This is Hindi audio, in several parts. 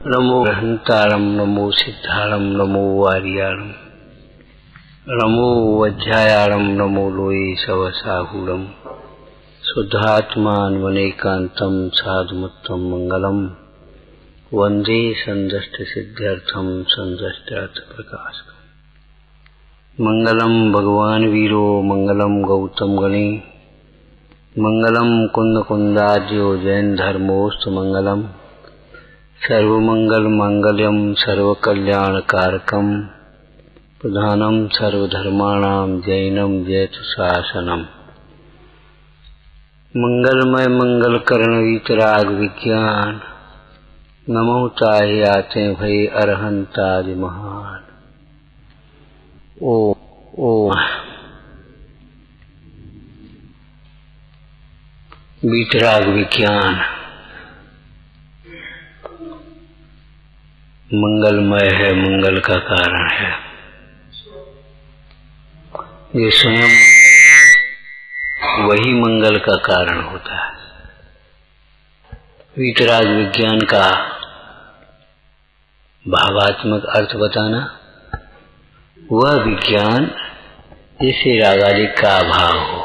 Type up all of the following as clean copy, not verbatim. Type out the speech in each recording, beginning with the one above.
नमो हंतारम नमो सिद्धारम नमो वारियारम नमो वज्रायारम नमो लोये सवसाहूरम शुद्धात्मान वनेकांतम साधुमुत्तम मंगलम वंदे संदष्ट सिद्ध्यर्थम संदष्टार्थ प्रकाशकम। मंगलम भगवान वीरो मंगलम गौतम गणे मंगलम कुंद कुंदाज्यो जैन धर्मोस्त मंगलम सर्वमंगल मंगल्यम सर्वकल्याणकारकम प्रधानम सर्वधर्माणाम जैनम जयतु शासनम। मंगलमय मंगल करण वीतराग विज्ञान नमो ताहि आते भय अरहंतादि महान। ओ वीतराग विज्ञान मंगलमय है, मंगल का कारण है। ये स्वयं वही मंगल का कारण होता है। वीतराग विज्ञान का भावात्मक अर्थ बताना, वह विज्ञान जिससे रागादि का अभाव हो,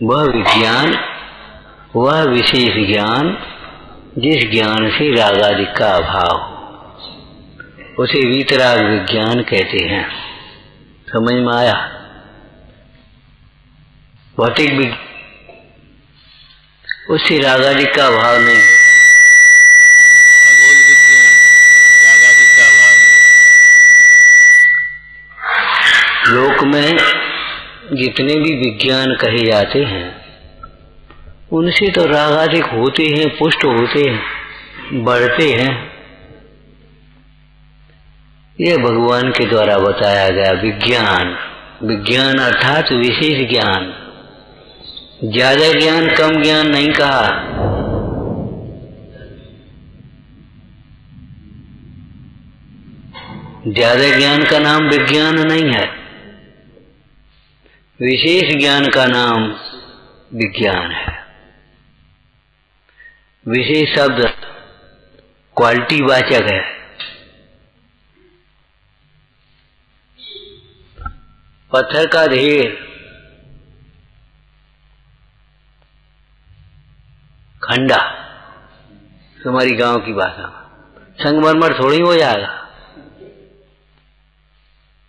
वह विज्ञान, वह विशेष ज्ञान जिस ज्ञान से रागादि का अभाव हो, उसे वीतराग विज्ञान कहते हैं। समझ में आया? भौतिक विज्ञान उससे रागादि का अभाव नहीं है। खगोल विज्ञान रागादि का अभाव नहीं। लोक में जितने भी विज्ञान कहे जाते हैं उनसे तो रागादिक होते हैं, पुष्ट होते हैं, बढ़ते हैं। यह भगवान के द्वारा बताया गया विज्ञान, विज्ञान अर्थात विशेष ज्ञान। ज्यादा ज्ञान कम ज्ञान नहीं कहा। ज्यादा ज्ञान का नाम विज्ञान नहीं है, विशेष ज्ञान का नाम विज्ञान है। विशेष शब्द क्वालिटी वाचक है। पत्थर का ढेर, खंडा, तुम्हारी गांव की भाषा में संगमरमर थोड़ी हो जाएगा।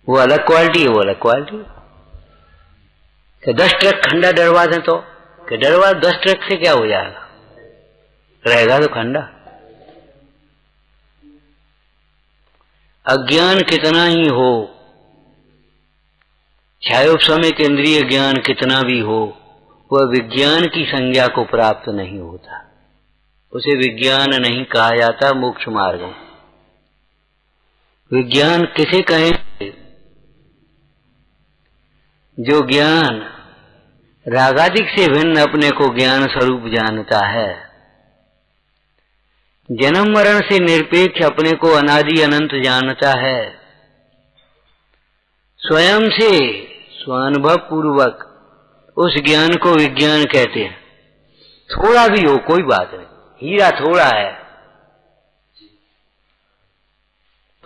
वो अलग क्वालिटी है, वो अलग क्वालिटी है। कि 10 ट्रक खंडा डरवा दें तो कि डरवा 10 ट्रक से क्या हो जाएगा, रहेगा तो खंडा। अज्ञान कितना ही हो, छायोपशमिक केंद्रीय ज्ञान कितना भी हो, वह विज्ञान की संज्ञा को प्राप्त नहीं होता। उसे विज्ञान नहीं कहा जाता। मोक्ष मार्ग विज्ञान किसे कहें? जो ज्ञान रागादिक से भिन्न अपने को ज्ञान स्वरूप जानता है, जन्म मरण से निरपेक्ष अपने को अनादि अनंत जानता है, स्वयं से स्वानुभव पूर्वक उस ज्ञान को विज्ञान कहते हैं। थोड़ा भी हो कोई बात नहीं, हीरा थोड़ा है,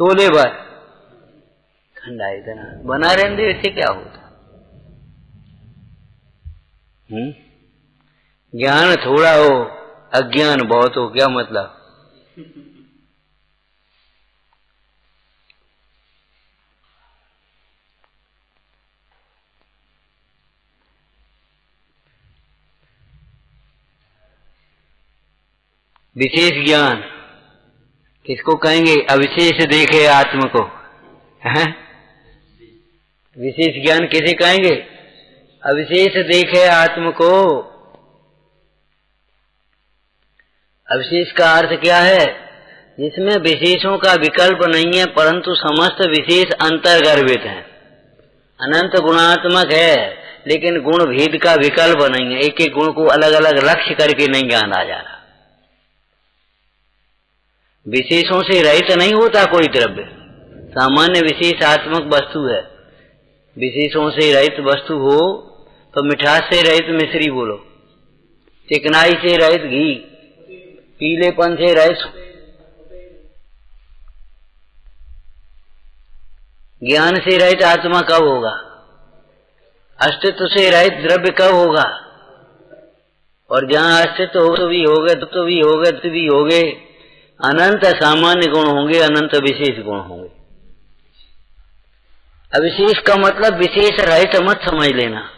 तोले भर खंडा इतना बना रहने दे, इससे क्या होता? ज्ञान थोड़ा हो, अज्ञान बहुत हो, क्या मतलब? विशेष ज्ञान किसको कहेंगे? अविशेष देखे आत्म को, है? विशेष ज्ञान किसे कहेंगे? अविशेष देखे आत्म को। अविशेष का अर्थ क्या है? जिसमें विशेषों का विकल्प नहीं है, परंतु समस्त विशेष अंतर्गर्भित है। अनंत गुणात्मक है, लेकिन गुण भेद का विकल्प नहीं है। एक एक गुण को अलग अलग लक्ष्य करके नहीं जाना जा रहा। विशेषों से रहित नहीं होता कोई द्रव्य, सामान्य विशेषात्मक वस्तु है। विशेषों से रहित वस्तु हो तो मिठास से रहित मिश्री बोलो, चिकनाई से रहित घी, पीलेपन से रहित, ज्ञान से रहित आत्मा कब होगा? अस्तित्व से रहित द्रव्य कब होगा? और जहाँ अस्तित्व हो तो भी होगे, तो भी होगे, तो भी होगे, अनंत सामान्य गुण होंगे, अनंत विशेष गुण होंगे। अविशेष का मतलब विशेष रहित मत समझ लेना।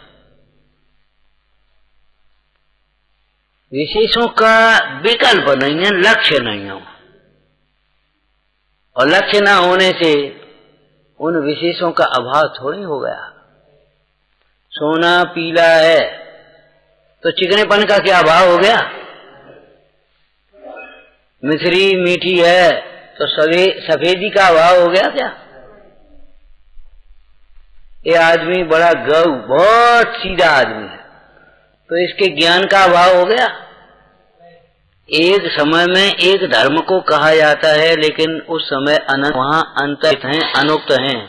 विशेषों का विकल्प नहीं है, लक्ष्य नहीं हो, और लक्ष्य न होने से उन विशेषों का अभाव थोड़ी हो गया। सोना पीला है तो चिकनेपन का क्या अभाव हो गया? मिश्री मीठी है तो सफेदी का अभाव हो गया क्या? ये आदमी बड़ा गौ, बहुत सीधा आदमी है तो इसके ज्ञान का अभाव हो गया। एक समय में एक धर्म को कहा जाता है, लेकिन उस समय अनंत वहां अंतरित हैं, अनुक्त हैं,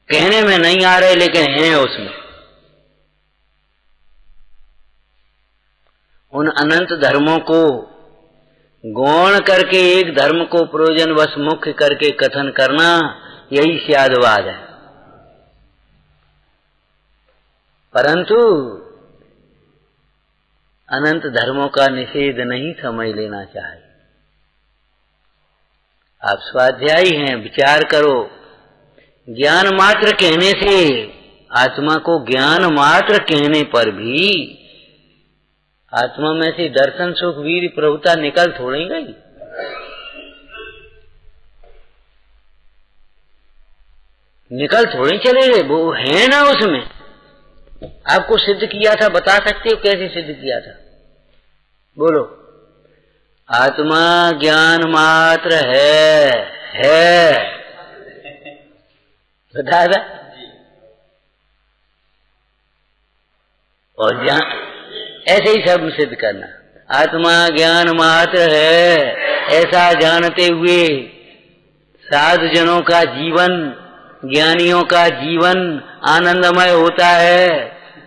कहने में नहीं आ रहे लेकिन हैं उसमें। उन अनंत धर्मों को गौण करके एक धर्म को प्रयोजनवश मुख्य करके कथन करना, यही स्यादवाद है। परंतु अनंत धर्मों का निषेध नहीं समझ लेना चाहिए। आप स्वाध्यायी हैं, विचार करो। ज्ञान मात्र कहने से, आत्मा को ज्ञान मात्र कहने पर भी आत्मा में से दर्शन सुख वीर प्रभुता निकल थोड़ी गई। निकल थोड़ी चले गए, वो है ना उसमें। आपको सिद्ध किया था, बता सकते हो कैसे सिद्ध किया था? बोलो। आत्मा ज्ञान मात्र है बताया था। और ऐसे ही सब सिद्ध करना, आत्मा ज्ञान मात्र है, ऐसा जानते हुए साधु जनों का जीवन, ज्ञानियों का जीवन आनंदमय होता है।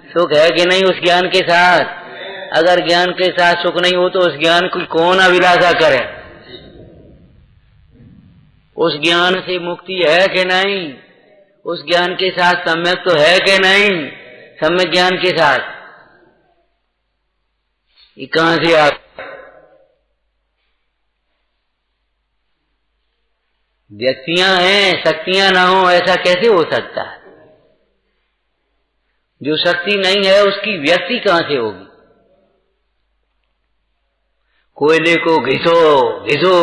सुख है कि नहीं उस ज्ञान के साथ? अगर ज्ञान के साथ सुख नहीं हो तो उस ज्ञान की कौन अभिलाषा करे? उस ज्ञान से मुक्ति है कि नहीं? उस ज्ञान के साथ सम्यक तो है कि नहीं? सम्यक ज्ञान के साथ ये कहां से आप? व्यक्तियां हैं, शक्तियां ना हो, ऐसा कैसे हो सकता है? जो शक्ति नहीं है उसकी व्यक्ति कहां से होगी? कोयले को घिसो घिसो,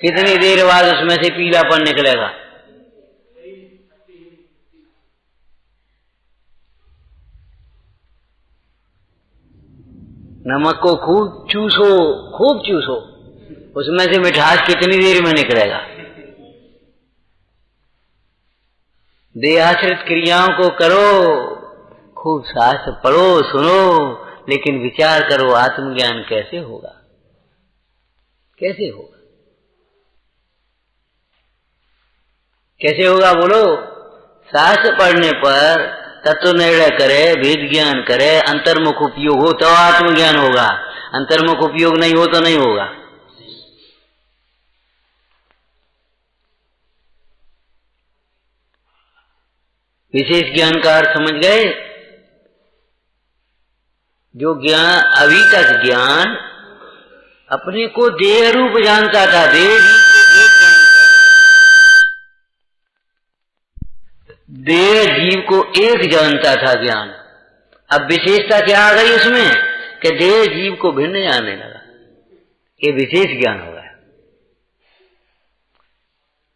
कितनी देर बाद उसमें से पीलापन निकलेगा? नमक को खूब चूसो, उसमें से मिठास कितनी देर में निकलेगा? देहाश्रित क्रियाओं को करो, खूब शास्त्र पढ़ो सुनो, लेकिन विचार करो आत्मज्ञान कैसे होगा? कैसे होगा? कैसे होगा बोलो? शास्त्र पढ़ने पर तत्व निर्णय करे, वेद ज्ञान करे, अंतर्मुख उपयोग हो तो आत्मज्ञान होगा। अंतर्मुख उपयोग नहीं हो तो नहीं होगा। विशेष ज्ञान का अर्थ समझ गए? जो ज्ञान, अभी तक ज्ञान अपने को देह रूप जानता था, देह जीव को एक जानता था ज्ञान। अब विशेषता क्या आ गई उसमें कि देह जीव को भिन्न जानने लगा। ये विशेष ज्ञान हो गया।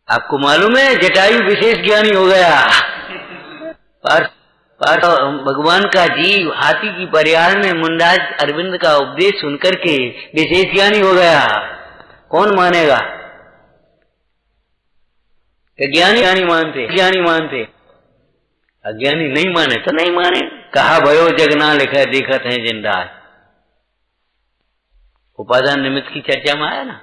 आपको मालूम है जटायु विशेष ज्ञानी हो गया। पर भगवान का जीव हाथी की परियार में मुंडाज अरविंद का उपदेश सुनकर के विशेष ज्ञानी हो गया। कौन मानेगा? ज्ञानी मानते, अज्ञानी नहीं माने तो नहीं माने। कहा भयो जगना लिखा देखत है जिंदा। उपादान निमित्त की चर्चा में आया ना।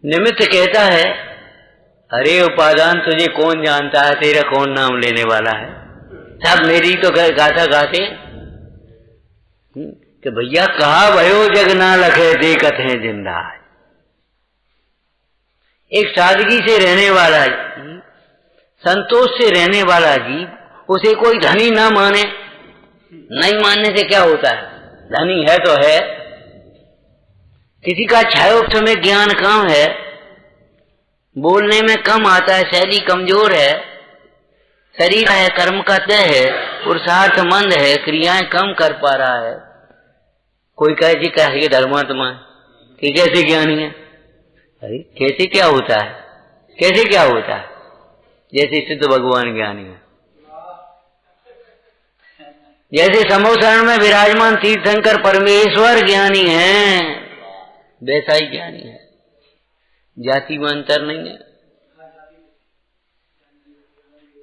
निमित्त कहता है अरे उपादान तुझे कौन जानता है, तेरा कौन नाम लेने वाला है? सब मेरी तो गाथा गाते कि भैया कहा भयो जग ना लखे देखत है जिंदा। एक सादगी से रहने वाला जीव, संतोष से रहने वाला जीव, उसे कोई धनी ना माने। नहीं मानने से क्या होता है? धनी है तो है, किसी का छायोक्त में ज्ञान कम है, बोलने में कम आता है, शैली कमजोर है, शरीर है, कर्म का तय है, पुरुषार्थ मंद है, क्रियाएं कम कर पा रहा है। कोई कहे कि कैसे धर्मात्मा है, कि कैसे ज्ञानी है। अरे कैसे क्या होता है? कैसे क्या होता है? जैसे सिद्ध भगवान ज्ञानी है, जैसे समोसरण में विराजमान तीर्थंकर परमेश्वर ज्ञानी है, वैसा ही ज्ञानी है। जाति में अंतर नहीं है।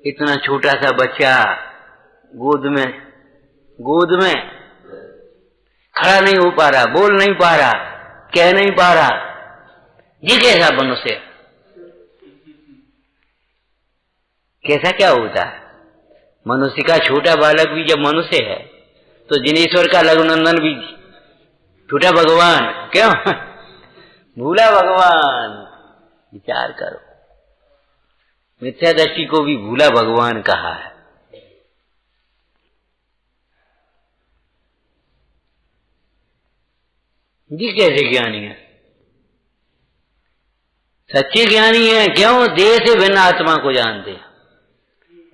इतना छोटा सा बच्चा गोद में खड़ा नहीं हो पा रहा, बोल नहीं पा रहा, कह नहीं पा रहा, ये कैसा मनुष्य? कैसा क्या होता है? मनुष्य का छोटा बालक भी जब मनुष्य है तो जिनेश्वर का लघुनंदन भी छोटा भगवान क्यों? भूला भगवान। विचार करो, मिथ्या दृष्टि को भी भूला भगवान कहा है। जी कैसे ज्ञानी है? सच्चे ज्ञानी है क्यों? देह से भिन्न आत्मा को जानते हैं,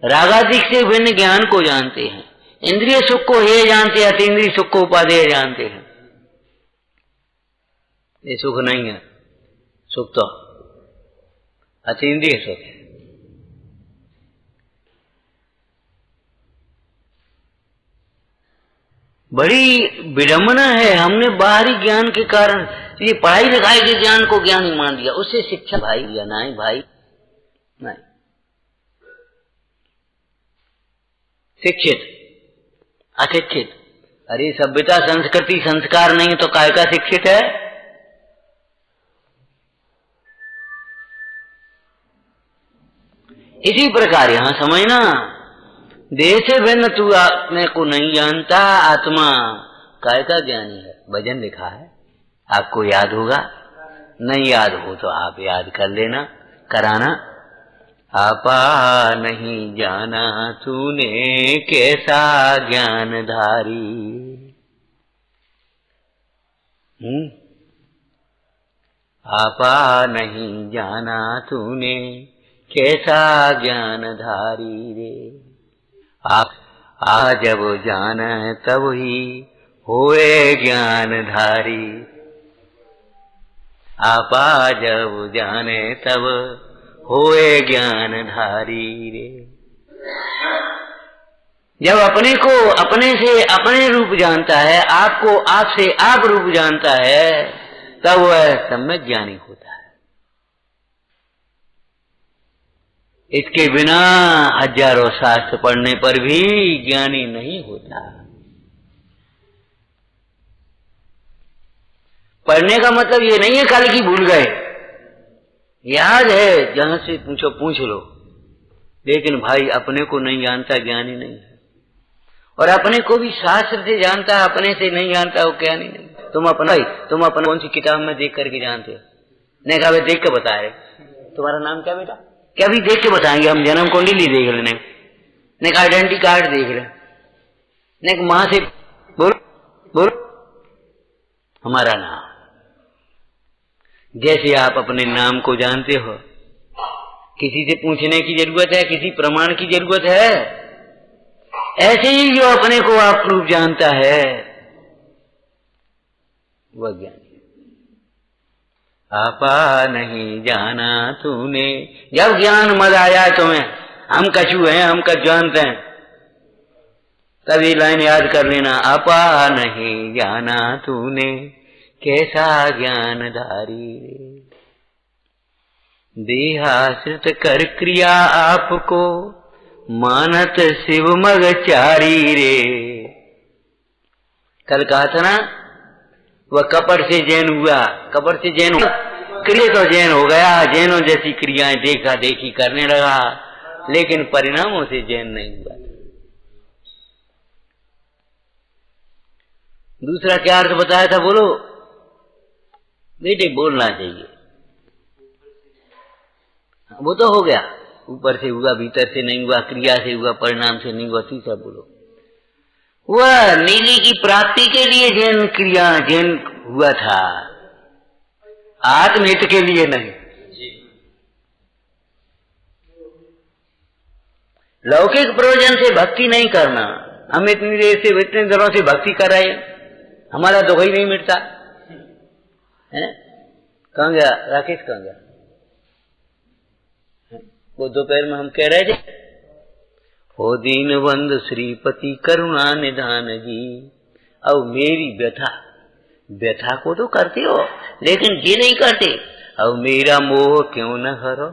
रागादिक से भिन्न ज्ञान को जानते हैं, इंद्रिय सुख को हे जानते हैं, अतीन्द्रिय सुख को उपादेय जानते हैं। ये सुख नहीं है, सुख तो अतीन्द्रिय सुख है। बड़ी विडंबना है, हमने बाहरी ज्ञान के कारण ये पढ़ाई लिखाई के ज्ञान को ज्ञान ही मान लिया, उससे शिक्षा भाई लिया। नहीं भाई नहीं, शिक्षित अशिक्षित, अरे सभ्यता संस्कृति संस्कार नहीं तो काय का शिक्षित है? इसी प्रकार यहां समझना, देह से भिन्न तू अपने को नहीं जानता, आत्मा काय का ज्ञानी है। भजन लिखा है, आपको याद होगा, नहीं याद हो तो आप याद कर लेना, कराना। आपा नहीं जाना तूने कैसा ज्ञानधारी। आपा नहीं जाना तूने कैसा ज्ञानधारी रे। आ जब जान तब ही होए ज्ञानधारी। आपा जब जाने तब होए ज्ञानधारी रे। जब अपने को अपने से अपने रूप जानता है, आपको आप से आप रूप जानता है, तब वह सम्यक ज्ञानी होता है। इसके बिना हजारों शास्त्र पढ़ने पर भी ज्ञानी नहीं होता। पढ़ने का मतलब ये नहीं है कल की भूल गए, याद है, जहां से पूछो पूछ लो, लेकिन भाई अपने को नहीं जानता ज्ञानी नहीं है। और अपने को भी शास्त्र से जानता है, अपने से नहीं जानता वो ज्ञानी नहीं। तुम अपना कौन सी किताब में देख करके जानते हो? नहीं कहा देख के बता रहे। तुम्हारा नाम क्या बेटा? क्या भी देख के बताएंगे हम? जन्म कुंडली देख लेने, नहीं आइडेंटिटी कार्ड देख रहे, नहीं मां से बोलो हमारा नाम। जैसे आप अपने नाम को जानते हो, किसी से पूछने की जरूरत है, किसी प्रमाण की जरूरत है, ऐसे ही जो अपने को आप रूप जानता है वह ज्ञानी। आपा नहीं जाना तूने, जब ज्ञान मद आया तुम्हें, हम कछु हैं, हम कछ जानते हैं, तभी लाइन याद कर लेना। आपा नहीं जाना तूने कैसा ज्ञानधारी। देहाश्रित कर क्रिया आपको मानत शिव मग चारी रे। कल कहा था ना, वह कपट से जैन हुआ, कपट से जैन हुआ, क्रिया तो जैन हो गया, जैनों जैसी क्रियाएं देखा देखी करने लगा, लेकिन परिणामों से जैन नहीं हुआ। दूसरा क्या अर्थ बताया था, बोलो बेटे, बोलना चाहिए। वो तो हो गया, ऊपर से हुआ, भीतर से नहीं हुआ, क्रिया से हुआ, परिणाम से नहीं हुआ। तीसरा बोलो, वह नीली की प्राप्ति के लिए जैन क्रिया जैन हुआ था, आत्महित के लिए नहीं। लौकिक प्रयोजन से भक्ति नहीं करना। हम इतनी देर से इतने दिनों से भक्ति कर रहे हैं, हमारा दुख ही नहीं मिटता है। कहाँ गया राकेश, कहाँ गया? वो दोपहर में हम कह रहे थे, हो दीन बंद श्रीपति करुणा निधान जी। अब मेरी व्यथा, व्यथा को तो करते हो लेकिन ये नहीं करते, अब मेरा मोह क्यों न हरो।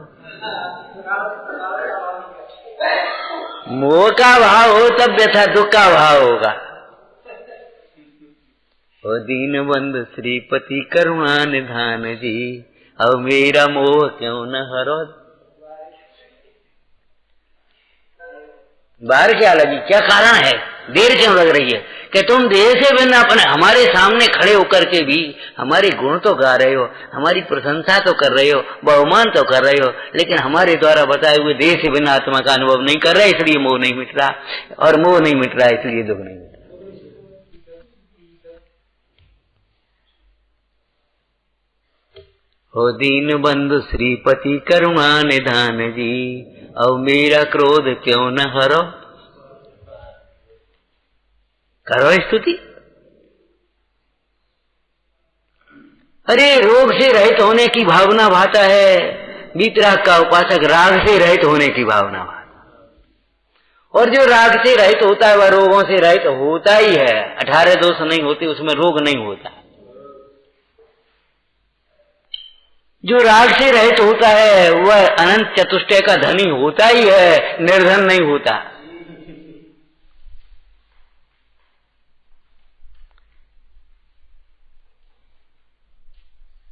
मोह का भाव हो तब व्यथा दुख का भाव होगा। ओ दीन बंधु श्रीपति करुणा निधान जी, अब मेरा मोह क्यों न हरो। बाहर क्या लगी, क्या कारण है, देर क्यों लग रही है कि तुम देर से बिना अपने हमारे सामने खड़े होकर के भी हमारे गुण तो गा रहे हो, हमारी प्रशंसा तो कर रहे हो, बहुमान तो कर रहे हो, लेकिन हमारे द्वारा बताए हुए देर से बिना आत्मा का अनुभव नहीं कर रहे, इसलिए मोह नहीं मिट रहा, और मोह नहीं मिट रहा इसलिए दुख नहीं मिट रहा। हो दीन बंधु श्रीपति करुणा निधान जी, अब मेरा क्रोध क्यों न हरो। करो स्तुति। अरे रोग से रहित होने की भावना भाता है, वीतराग का उपासक राग से रहित होने की भावना भाता, और जो राग से रहित होता है वह रोगों से रहित होता ही है। 18 दोष नहीं होते, उसमें रोग नहीं होता। जो राग से रहित होता है वह अनंत चतुष्टय का धनी होता ही है, निर्धन नहीं होता।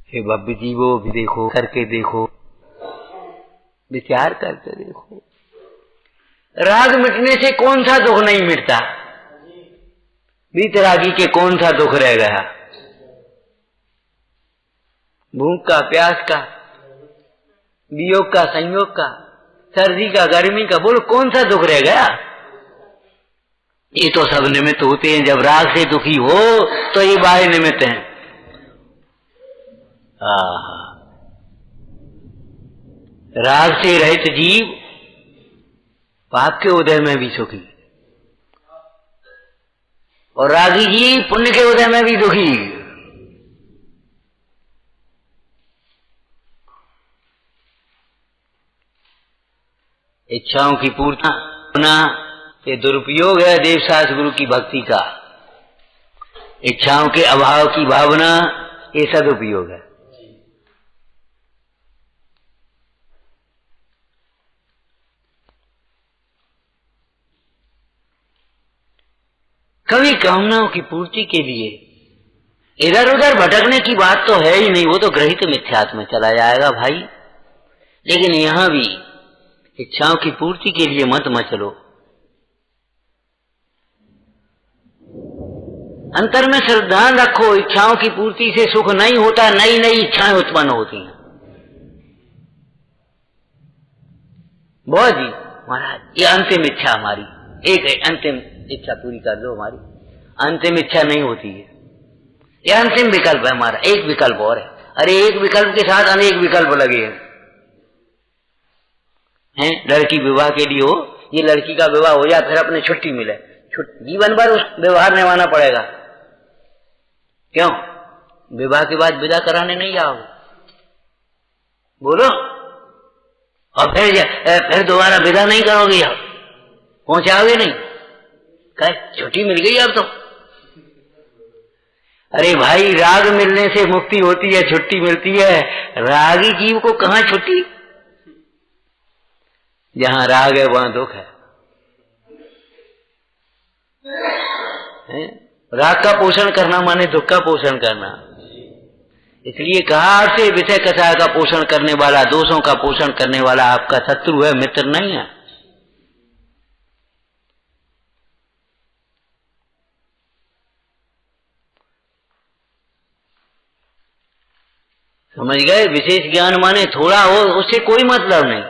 हे भव्य जीवो भी देखो, करके देखो, विचार करके देखो, राग मिटने से कौन सा दुख नहीं मिटता। वीतरागी के कौन सा दुख रह गया, भूख का, प्यास का, वियोग का, संयोग का, सर्दी का, गर्मी का, बोलो कौन सा दुख रह गया। ये तो सब निमित्त होते हैं। जब राग से दुखी हो तो ये बाह्य निमित्त हैं। राग से रहित जीव पाप के उदय में भी सुखी, और रागी जीव पुण्य के उदय में भी दुखी। इच्छाओं की पूर्ति होना ये दुरुपयोग है देवशास गुरु की भक्ति का। इच्छाओं के अभाव की भावना ये सदुपयोग है। कभी कामनाओं की पूर्ति के लिए इधर उधर भटकने की बात तो है ही नहीं, वो तो ग्रहित मिथ्यात्व में चला जाएगा भाई। लेकिन यहां भी इच्छाओं की पूर्ति के लिए मत मचलो। अंतर में श्रद्धा रखो, इच्छाओं की पूर्ति से सुख नहीं होता, नई नई इच्छाएं उत्पन्न होती हैं। बहुत जी महाराज, ये अंतिम इच्छा हमारी, एक अंतिम इच्छा पूरी कर दो हमारी। अंतिम इच्छा नहीं होती है, ये अंतिम विकल्प है हमारा। एक विकल्प और है। अरे एक विकल्प के साथ अनेक विकल्प लगे हैं। लड़की विवाह के लिए हो, ये लड़की का विवाह हो जाए फिर अपने छुट्टी मिले, जीवन भर उस व्यवहार निभाना पड़ेगा। क्यों? विवाह के बाद विदा कराने नहीं आओगे, बोलो, और फिर दोबारा विदा नहीं करोगे, आप पहुंचाओगे नहीं, कहे छुट्टी मिल गई अब तो। अरे भाई, राग मिलने से मुक्ति होती है, छुट्टी मिलती है। रागी जीव को कहां छुट्टी? जहां राग है वहां दुख है। राग का पोषण करना माने दुख का पोषण करना। इसलिए कहा आपसे, विषय कषाय का पोषण करने वाला, दोषों का पोषण करने वाला आपका शत्रु है, मित्र नहीं है। समझ गए? विशेष ज्ञान माने थोड़ा हो, उससे कोई मतलब नहीं।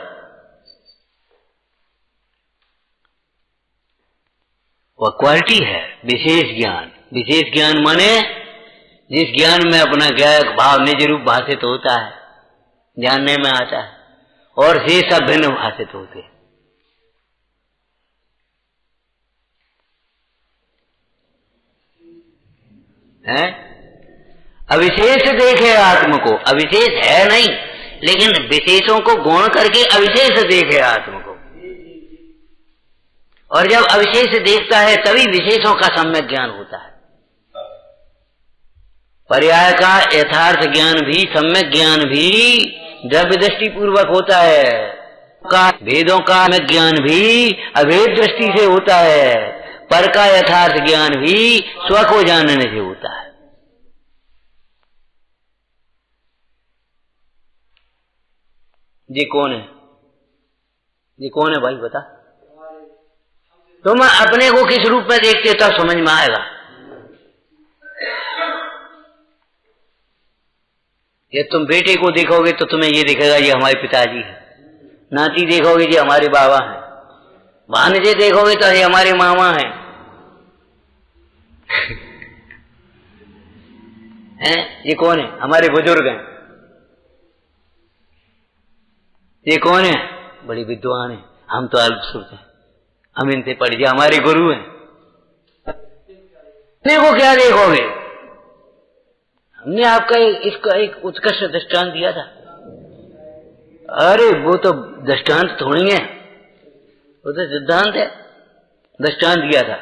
वह क्वालिटी है विशेष ज्ञान। विशेष ज्ञान माने जिस ज्ञान में अपना ज्ञायक भाव निज रूप भाषित होता है, जानने में आता है, और से सब भिन्न भाषित होते हैं। अविशेष देखे आत्म को, अविशेष है नहीं, लेकिन विशेषों को गौण करके अविशेष देखे आत्म को। और जब अविशेष देखता है तभी विशेषों का सम्यक ज्ञान होता है। पर्याय का यथार्थ ज्ञान भी, सम्यक ज्ञान भी द्रव्य दृष्टि पूर्वक होता है। का भेदों का ज्ञान भी अभेद दृष्टि से होता है। पर का यथार्थ ज्ञान भी स्व को जानने से होता है। ये कौन है? ये कौन है भाई बता? तुम अपने को किस रूप में देखते हो तब समझ में आएगा। ये तुम बेटे को देखोगे तो तुम्हें ये दिखेगा ये हमारे पिताजी है। नाती देखोगे ये हमारे बाबा हैं। भांजे देखोगे तो ये हमारे मामा हैं। हैं? ये कौन है? हमारे बुजुर्ग हैं। ये कौन है? बड़ी विद्वान है। हम तो अल्पसुर हैं, हम इनसे पढ़ जाए, हमारे गुरु हैं। अपने को क्या देखोगे? हमने आपका इसका एक उत्कृष्ट दृष्टांत दिया था। अरे वो तो दृष्टांत थोड़ी है, वो तो सिद्धांत है। दृष्टांत दिया था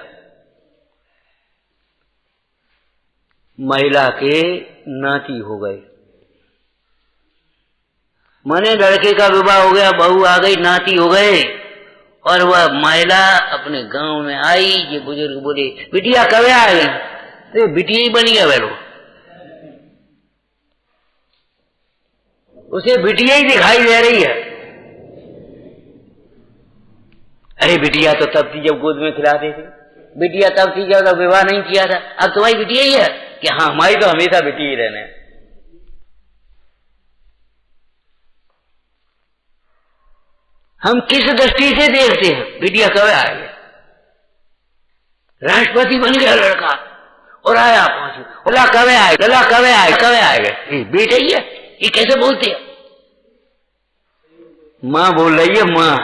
महिला के नाती हो गए, माने लड़के का विवाह हो गया, बहू आ गई, नाती हो गए, और वह महिला अपने गांव में आई। ये बुजुर्ग बोले बिटिया कब आ गई? तो बिटिया ही बनी है वेलो, उसे बिटिया ही दिखाई दे रही है। अरे बिटिया तो तब थी जब गोद में खिलाते थे, बिटिया तब थी जब विवाह नहीं किया था, अब तुम्हारी बिटिया ही है कि हाँ हमारी तो हमेशा बिटिया ही रहने। हम किस दृष्टि से देखते हैं? बिटिया कब आएगा? राष्ट्रपति बन गया लड़का और आया पहुंचे, बोला कब आएगा, लला कब आएगा, कब आएगा? बेटा ही है, ये कैसे बोलते हैं? मां बोल रही है, मां।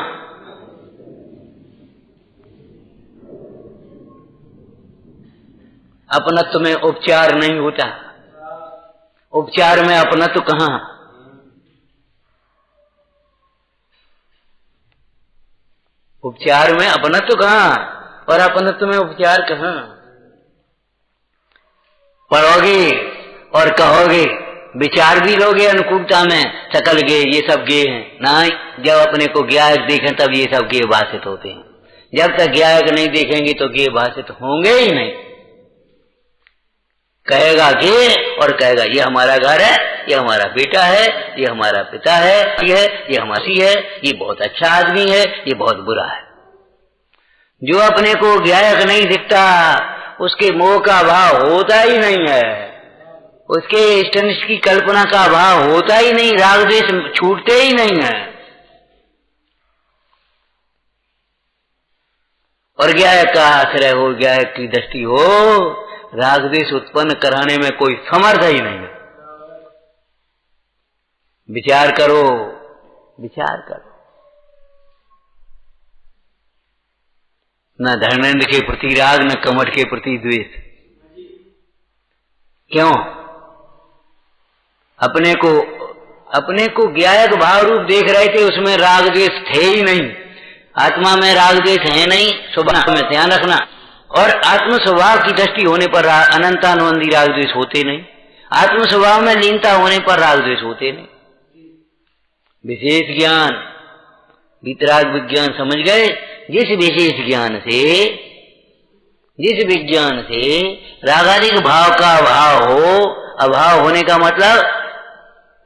अपनत्व में उपचार नहीं होता, उपचार में अपनत्व कहां? उपचार में अपनत्व कहां और अपनत्व में उपचार कहां? पढ़ोगे और कहोगे, विचार भी लोगे अनुकूलता में, सकल गे ये सब गे हैं। नहीं, जब अपने को ज्ञायक देखें तब ये सब गे भाषित होते हैं। जब तक ज्ञायक नहीं देखेंगे तो गे भाषित होंगे ही नहीं। कहेगा गे और कहेगा ये हमारा घर है, ये हमारा बेटा है, ये हमारा पिता है, ये हमारी है, ये बहुत अच्छा आदमी है, ये बहुत बुरा है। जो अपने को ज्ञायक नहीं दिखता उसके मोह का भाव होता ही नहीं है, उसके इष्टनिष्ठ की कल्पना का भाव होता ही नहीं, राग द्वेष छूटते ही नहीं है। और ज्ञायक का आश्रय हो, ज्ञायक की दृष्टि हो, राग द्वेष उत्पन्न कराने में कोई समर्थ ही नहीं है। विचार करो, विचार करो। न धर्मेंद्र के प्रति राग, न कमठ के प्रति द्वेष। क्यों? अपने को ज्ञायक भाव रूप देख रहे थे, उसमें राग द्वेष थे ही नहीं। आत्मा में राग द्वेष है नहीं, स्वभाव में ध्यान रखना। और आत्म स्वभाव की दृष्टि होने पर अनंतानुबंधी राग द्वेष होते नहीं, आत्म स्वभाव में लीनता होने पर राग द्वेष होते नहीं। विशेष ज्ञान, वितराग विज्ञान समझ गए? जिस विशेष ज्ञान से, जिस विज्ञान से रागादिक भाव का अभाव हो, अभाव होने का मतलब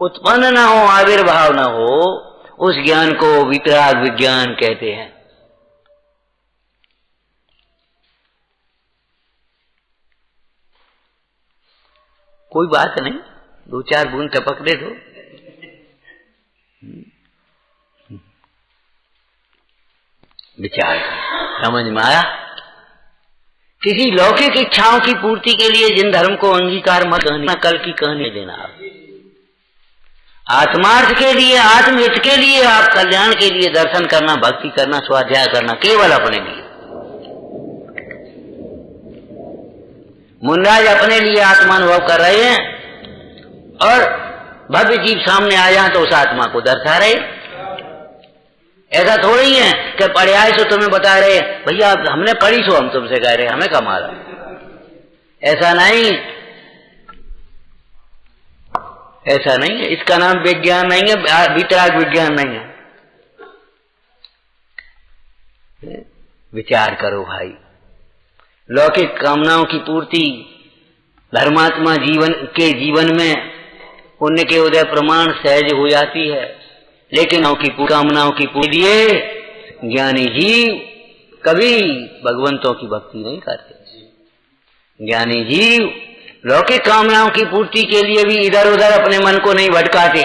उत्पन्न न हो, आविर्भाव न हो, उस ज्ञान को वितराग विज्ञान कहते हैं। कोई बात नहीं, 2-4 बूंद टपक दे तो विचार समझ में आया। किसी लौकिक इच्छाओं की पूर्ति के लिए जिन धर्म को अंगीकार मत करना, कल की कहने देना। आप आत्मार्थ के लिए, आत्महित के लिए, आप कल्याण के लिए दर्शन करना, भक्ति करना, स्वाध्याय करना, केवल अपने लिए। मुनराज अपने लिए आत्मानुभव कर रहे हैं और भव्य जीव सामने आ जाए तो उस आत्मा को दर्शा रहे। ऐसा थोड़ी है कि पढ़े आए सो तुम्हें बता रहे भैया हमने पढ़ी सो हम तुमसे कह रहे हमें कमाल। ऐसा नहीं, ऐसा नहीं है। इसका नाम विज्ञान नहीं है, वितराग विज्ञान नहीं है। विचार करो भाई, लौकिक कामनाओं की पूर्ति धर्मात्मा जीवन में पुण्य के उदय प्रमाण सहज हो जाती है, लेकिन कामनाओं की पूर्ति लिए ज्ञानी जीव कभी भगवंतों की भक्ति नहीं करते। ज्ञानी जीव लौकिक कामनाओं की पूर्ति के लिए भी इधर उधर अपने मन को नहीं भटकाते।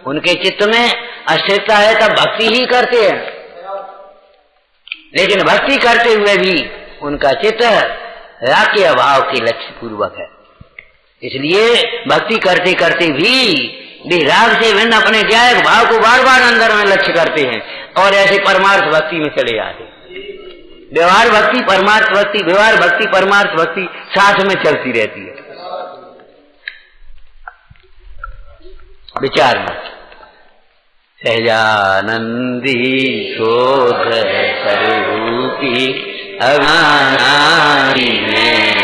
उनके चित्त में अस्थिरता है तब भक्ति ही करते हैं, लेकिन भक्ति करते हुए भी उनका चित्त राग के अभाव के लक्ष्य पूर्वक है। इसलिए भक्ति करते करते भी राग से भिन्न अपने ज्ञायक भाव को बार बार अंदर में लक्ष्य करते हैं और ऐसे परमार्थ भक्ति में चले जाते हैं। व्यवहार भक्ति परमार्थ भक्ति, व्यवहार भक्ति परमार्थ भक्ति साथ में चलती रहती है। विचार में सहजानंदी शोध स्वरूपी अज्ञानी में